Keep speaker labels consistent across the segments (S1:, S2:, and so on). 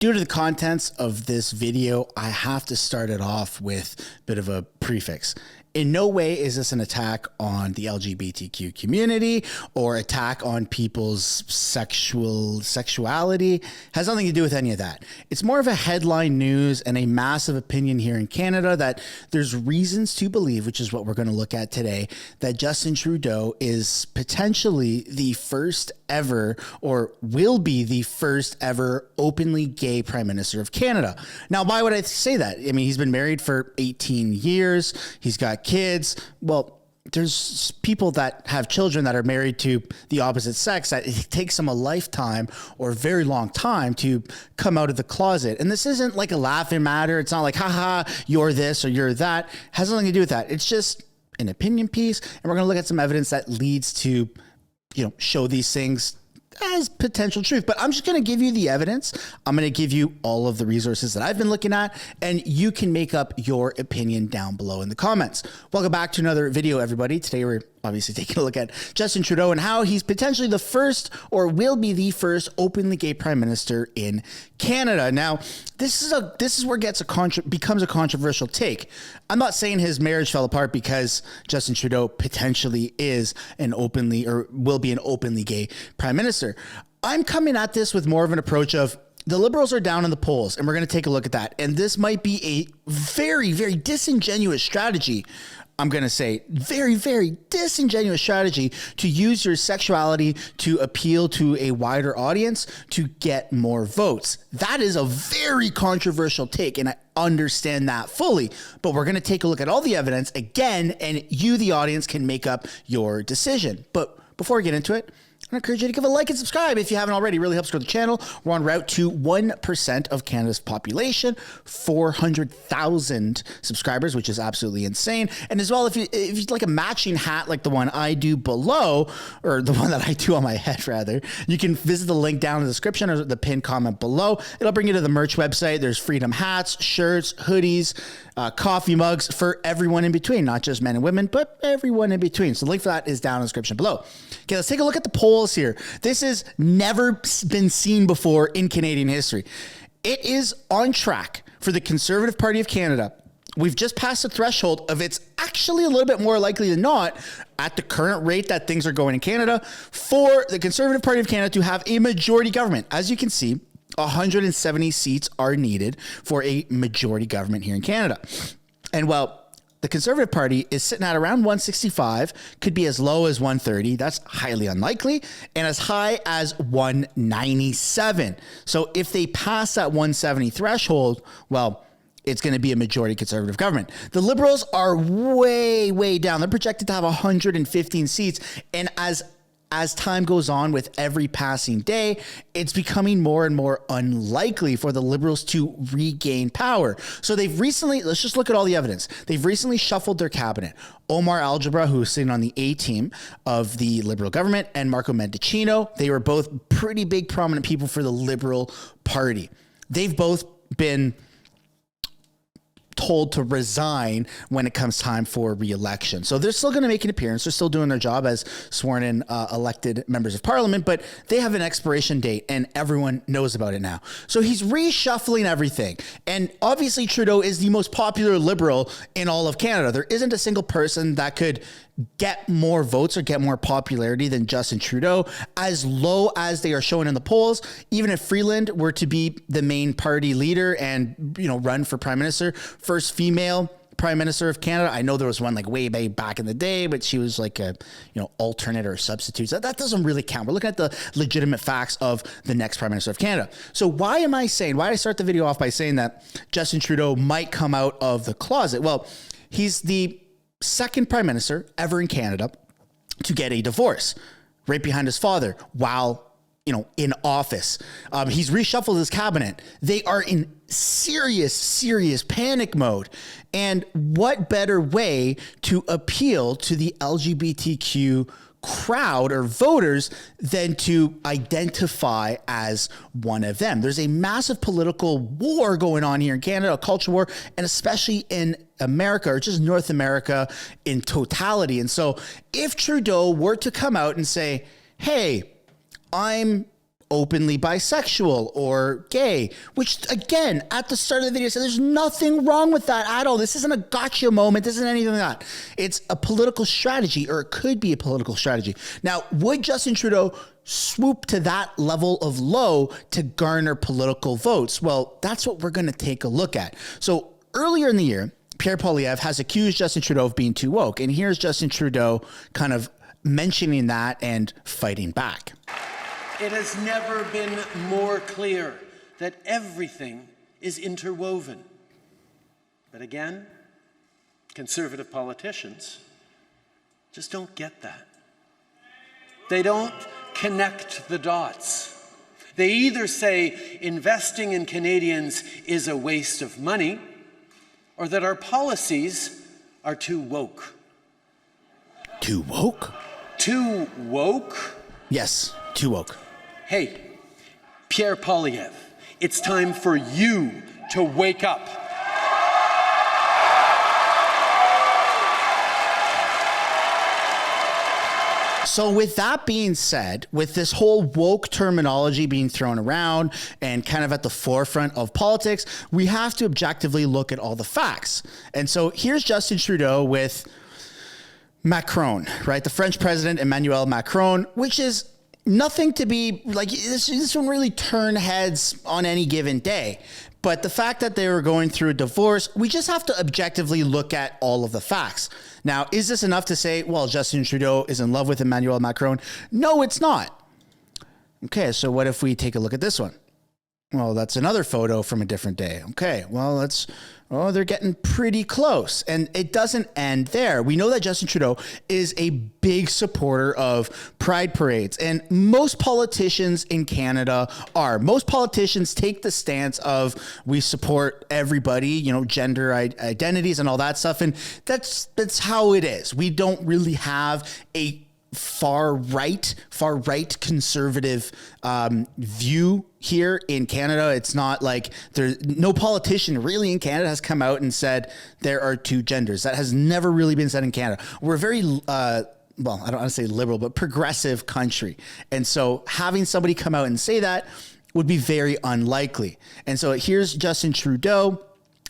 S1: Due to the contents of this video, I have to start it off with a bit of a prefix. In no way is this an attack on the LGBTQ community or attack on people's sexuality. Has nothing to do with any of that. It's more of a headline news and a massive opinion here in Canada that there's reasons to believe, which is what we're going to look at today, that Justin Trudeau is potentially the first ever, or will be the first ever, openly gay Prime Minister of Canada. Now, why would I say that? I mean, he's been married for 18 years. He's got kids. Well, there's people that have children that are married to the opposite sex that it takes them a lifetime or a very long time to come out of the closet. And this isn't like a laughing matter. It's not like, haha, you're this or you're that. It has nothing to do with that. It's just an opinion piece. And we're going to look at some evidence that leads to, show these things as potential truth. But I'm just going to give you the evidence. I'm going to give you all of the resources that I've been looking at, and you can make up your opinion down below in the comments. Welcome back to another video, everybody. Today we're obviously taking a look at Justin Trudeau and how he's potentially the first, or will be the first, openly gay Prime Minister in Canada. Now, this is where it becomes a controversial take. I'm not saying his marriage fell apart because Justin Trudeau potentially is an openly, or will be an openly gay Prime Minister. I'm coming at this with more of an approach of the Liberals are down in the polls, and we're going to take a look at that. And this might be a very, very disingenuous strategy. I'm going to say very, very disingenuous strategy to use your sexuality to appeal to a wider audience to get more votes. That is a very controversial take, and I understand that fully. But we're going to take a look at all the evidence again, and you, the audience, can make up your decision. But before we get into it, I encourage you to give a like and subscribe if you haven't already. It really helps grow the channel. We're on route to 1% of Canada's population, 400,000 subscribers, which is absolutely insane. And as well, if you'd like a matching hat like the one I do below, or the one that I do on my head rather, you can visit the link down in the description or the pinned comment below. It'll bring you to the merch website. There's freedom hats, shirts, hoodies, coffee mugs for everyone in between, not just men and women, but everyone in between. So the link for that is down in the description below. Okay, let's take a look at the polls here. This has never been seen before in Canadian history. It is on track for the Conservative Party of Canada. We've just passed the threshold of it's actually a little bit more likely than not, at the current rate that things are going in Canada, for the Conservative Party of Canada to have a majority government. As you can see, 170 seats are needed for a majority government here in Canada. And well, the Conservative Party is sitting at around 165, could be as low as 130. That's highly unlikely, and as high as 197. So if they pass that 170 threshold, well, it's going to be a majority Conservative government. The Liberals are way, way down. They're projected to have 115 seats, and as time goes on with every passing day, it's becoming more and more unlikely for the Liberals to regain power. So they've recently, let's just look at all the evidence. They've recently shuffled their cabinet. Omar Algebra, who's sitting on the A team of the Liberal government, and Marco Mendicino, they were both pretty big prominent people for the Liberal Party. They've both been told to resign when it comes time for re-election. So they're still going to make an appearance. They're still doing their job as sworn in elected members of parliament, but they have an expiration date and everyone knows about it now. So he's reshuffling everything. And obviously Trudeau is the most popular Liberal in all of Canada. There isn't a single person that could get more votes or get more popularity than Justin Trudeau, as low as they are showing in the polls. Even if Freeland were to be the main party leader and, run for Prime Minister, first female Prime Minister of Canada. I know there was one like way back in the day, but she was like a, alternate or substitute. That doesn't really count. We're looking at the legitimate facts of the next Prime Minister of Canada. So why did I start the video off by saying that Justin Trudeau might come out of the closet? Well, he's the second Prime Minister ever in Canada to get a divorce, right behind his father, while in office. He's reshuffled his cabinet. They are in serious panic mode. And what better way to appeal to the LGBTQ crowd or voters than to identify as one of them? There's a massive political war going on here in Canada, a culture war, and especially in America, or just North America in totality. And so if Trudeau were to come out and say, hey, I'm openly bisexual or gay, which again, at the start of the video, I said there's nothing wrong with that at all. This isn't a gotcha moment. This isn't anything like that. It's a political strategy, or it could be a political strategy. Now, would Justin Trudeau swoop to that level of low to garner political votes? Well, that's what we're going to take a look at. So earlier in the year, Pierre Poilievre has accused Justin Trudeau of being too woke. And here's Justin Trudeau kind of mentioning that and fighting back.
S2: It has never been more clear that everything is interwoven. But again, conservative politicians just don't get that. They don't connect the dots. They either say investing in Canadians is a waste of money, or that our policies are too woke.
S1: Too woke?
S2: Too woke?
S1: Yes, too woke.
S2: Hey, Pierre Poilievre, it's time for you to wake up.
S1: So with that being said, with this whole woke terminology being thrown around and kind of at the forefront of politics, we have to objectively look at all the facts. And so here's Justin Trudeau with Macron, right? The French president, Emmanuel Macron, which is nothing to be like, this won't really turn heads on any given day. But the fact that they were going through a divorce, we just have to objectively look at all of the facts. Now, is this enough to say, well, Justin Trudeau is in love with Emmanuel Macron? No, it's not. Okay, so what if we take a look at this one? Well, that's another photo from a different day. Okay, well, they're getting pretty close. And it doesn't end there. We know that Justin Trudeau is a big supporter of pride parades. And most politicians in Canada are. Most politicians take the stance of we support everybody, gender identities and all that stuff. And that's how it is. We don't really have a far right conservative view here in Canada. It's not like there's no politician really in Canada has come out and said there are two genders. That has never really been said in Canada. We're very well, I don't want to say liberal, but progressive country. And so having somebody come out and say that would be very unlikely. And so here's Justin Trudeau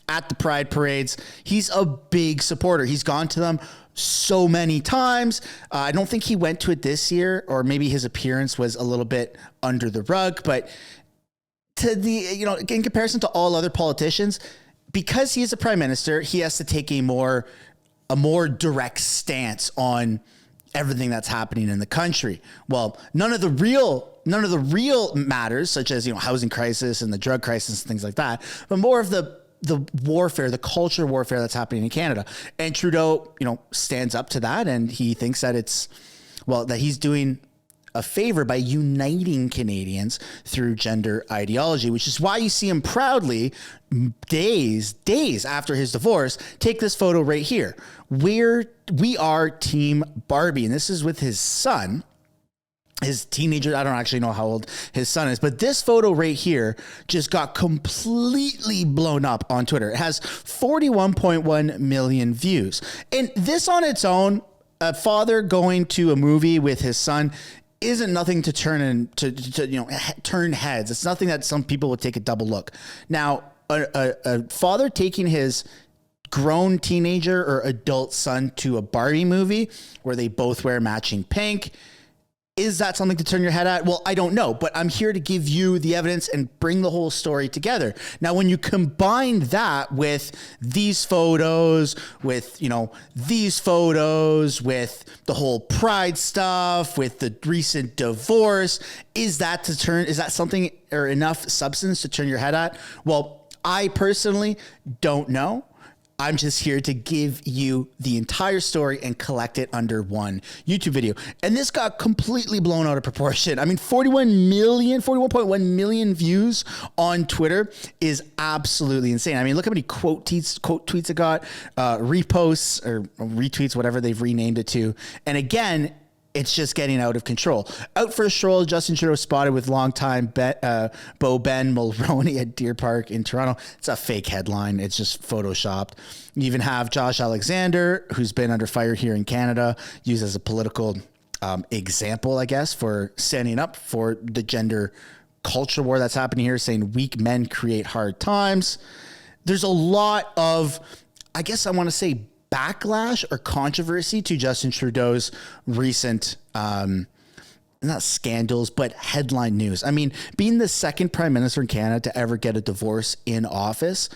S1: at the pride parades. He's a big supporter. He's gone to them so many times. I don't think he went to it this year, or maybe his appearance was a little bit under the rug, but in comparison to all other politicians, because he is a prime minister, he has to take a more direct stance on everything that's happening in the country. Well, none of the real matters, such as, housing crisis and the drug crisis and things like that, but more of the warfare, the culture warfare that's happening in Canada. And Trudeau, stands up to that, and he thinks that that he's doing a favor by uniting Canadians through gender ideology, which is why you see him proudly days after his divorce take this photo right here. We are Team Barbie, and this is with his son. His teenager, I don't actually know how old his son is, but this photo right here just got completely blown up on Twitter. It has 41.1 million views. And this on its own, a father going to a movie with his son isn't nothing to turn heads. It's nothing that some people would take a double look. Now, a father taking his grown teenager or adult son to a Barbie movie where they both wear matching pink, is that something to turn your head at? Well, I don't know, but I'm here to give you the evidence and bring the whole story together. Now, when you combine that with these photos, with the whole pride stuff, with the recent divorce, is that something or enough substance to turn your head at? Well, I personally don't know. I'm just here to give you the entire story and collect it under one YouTube video. And this got completely blown out of proportion. I mean, 41.1 million views on Twitter is absolutely insane. I mean, look how many quote tweets it got, reposts or retweets, whatever they've renamed it to. And again, it's just getting out of control. Out for a stroll, Justin Trudeau spotted with longtime beau Ben Mulroney at Deer Park in Toronto. It's a fake headline. It's just photoshopped. You even have Josh Alexander, who's been under fire here in Canada, used as a political example, I guess, for standing up for the gender culture war that's happening here, saying weak men create hard times. There's a lot of, I guess I want to say, backlash or controversy to Justin Trudeau's recent, not scandals, but headline news. I mean, being the second prime minister in Canada to ever get a divorce in office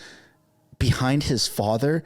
S1: behind his father,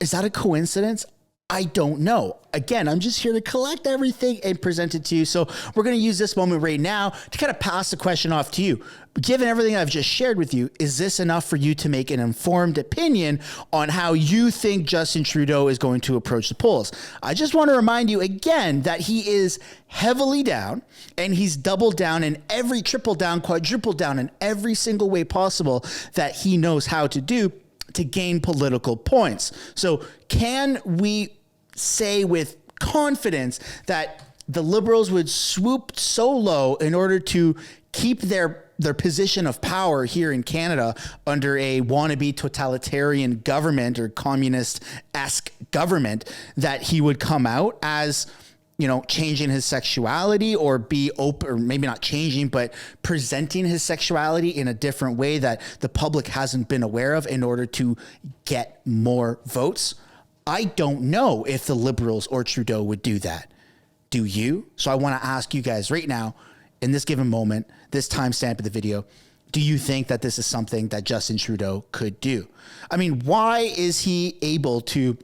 S1: is that a coincidence? I don't know. Again, I'm just here to collect everything and present it to you. So we're going to use this moment right now to kind of pass the question off to you. Given everything I've just shared with you, is this enough for you to make an informed opinion on how you think Justin Trudeau is going to approach the polls? I just want to remind you again that he is heavily down, and he's doubled down in every, triple down, quadruple down in every single way possible that he knows how to do to gain political points. So can we say with confidence that the Liberals would swoop so low in order to keep their position of power here in Canada under a wannabe totalitarian government or communist-esque government, that he would come out as, you know, changing his sexuality, or be open, or maybe not changing, but presenting his sexuality in a different way that the public hasn't been aware of in order to get more votes? I don't know if the Liberals or Trudeau would do that. Do you? So I want to ask you guys right now, in this given moment, this timestamp of the video, do you think that this is something that Justin Trudeau could do? I mean, why is he able to,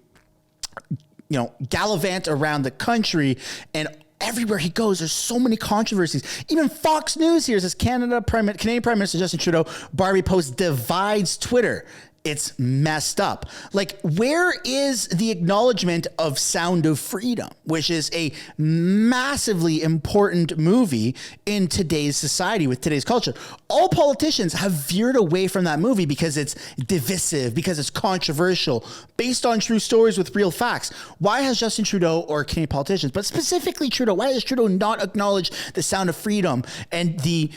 S1: you know, gallivant around the country, and everywhere he goes, there's so many controversies. Even Fox News here says Canadian Prime Minister Justin Trudeau, Barbie post divides Twitter. It's messed up. Like, where is the acknowledgement of Sound of Freedom, which is a massively important movie in today's society with today's culture? All politicians have veered away from that movie because it's divisive, because it's controversial, based on true stories with real facts. Why has Justin Trudeau, or Canadian politicians, but specifically Trudeau, why has Trudeau not acknowledged the Sound of Freedom and the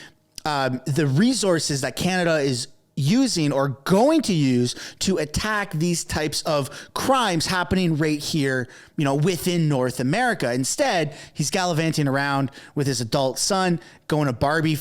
S1: resources that Canada is using or going to use to attack these types of crimes happening right here, you know, within North America? Instead, he's gallivanting around with his adult son, going to Barbie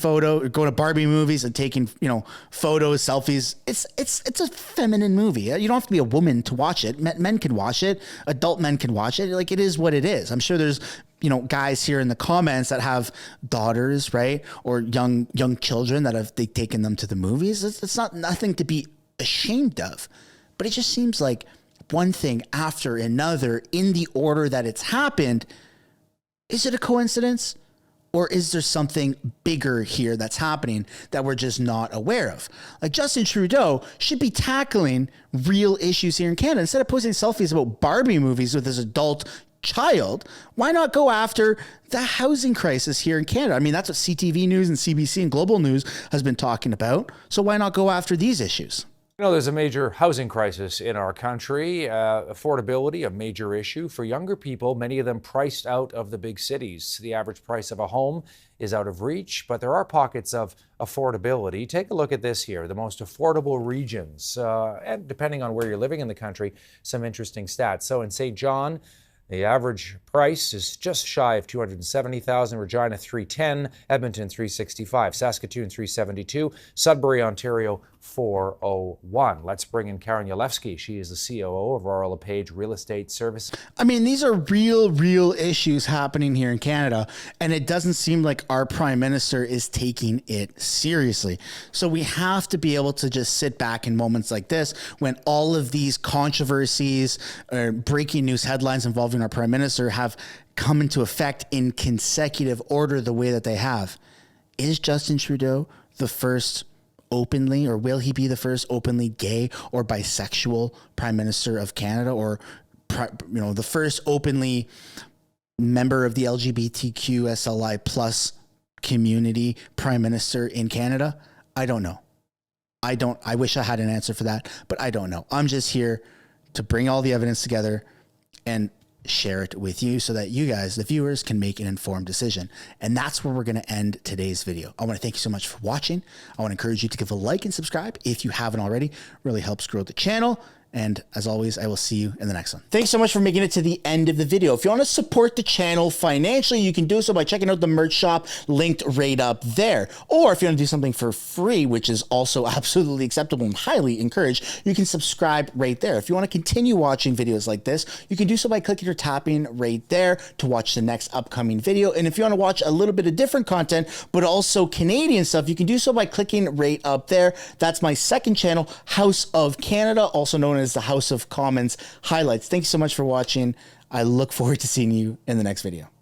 S1: movies and taking, you know, photos, selfies. It's a feminine movie. You don't have to be a woman to watch it. Men can watch it. Adult men can watch it. Like, it is what it is. I'm sure there's, you know, guys here in the comments that have daughters, right, or young children that they've taken them to the movies. It's not nothing to be ashamed of, but it just seems like one thing after another in the order that it's happened. Is it a coincidence, or is there something bigger here that's happening that we're just not aware of? Like, Justin Trudeau should be tackling real issues here in Canada instead of posting selfies about Barbie movies with his adult child. Why not go after the housing crisis here in Canada? I mean, that's what CTV News and CBC and Global News has been talking about. So why not go after these issues?
S3: You know, there's a major housing crisis in our country. Affordability, a major issue for younger people, many of them priced out of the big cities. The average price of a home is out of reach, but there are pockets of affordability. Take a look at this here, the most affordable regions, and depending on where you're living in the country, some interesting stats. So in St. John, the average price is just shy of $270,000. Regina, $310,000. Edmonton, $365,000. Saskatoon, $372,000. Sudbury, Ontario, $401,000. Let's bring in Karen Yalewski. She is the COO of Royal LePage Real Estate Service.
S1: I mean, these are real issues happening here in Canada, and it doesn't seem like our Prime Minister is taking it seriously. So we have to be able to just sit back in moments like this when all of these controversies or breaking news headlines involving our Prime Minister have come into effect in consecutive order the way that they have. Is Justin Trudeau the first openly, or will he be the first openly gay or bisexual Prime Minister of Canada, or, you know, the first openly member of the LGBTQ SLI plus community Prime Minister in Canada? I don't know. I wish I had an answer for that, but I don't know. I'm just here to bring all the evidence together and share it with you so that you guys, the viewers, can make an informed decision. And that's where we're going to end today's video. I want to thank you so much for watching. I want to encourage you to give a like and subscribe if you haven't already. It really helps grow the channel. And as always, I will see you in the next one. Thanks so much for making it to the end of the video. If you want to support the channel financially, you can do so by checking out the merch shop linked right up there. Or if you want to do something for free, which is also absolutely acceptable and highly encouraged, you can subscribe right there. If you want to continue watching videos like this, you can do so by clicking or tapping right there to watch the next upcoming video. And if you want to watch a little bit of different content, but also Canadian stuff, you can do so by clicking right up there. That's my second channel, House of Canada, also known as the House of Commons Highlights. Thank you so much for watching. I look forward to seeing you in the next video.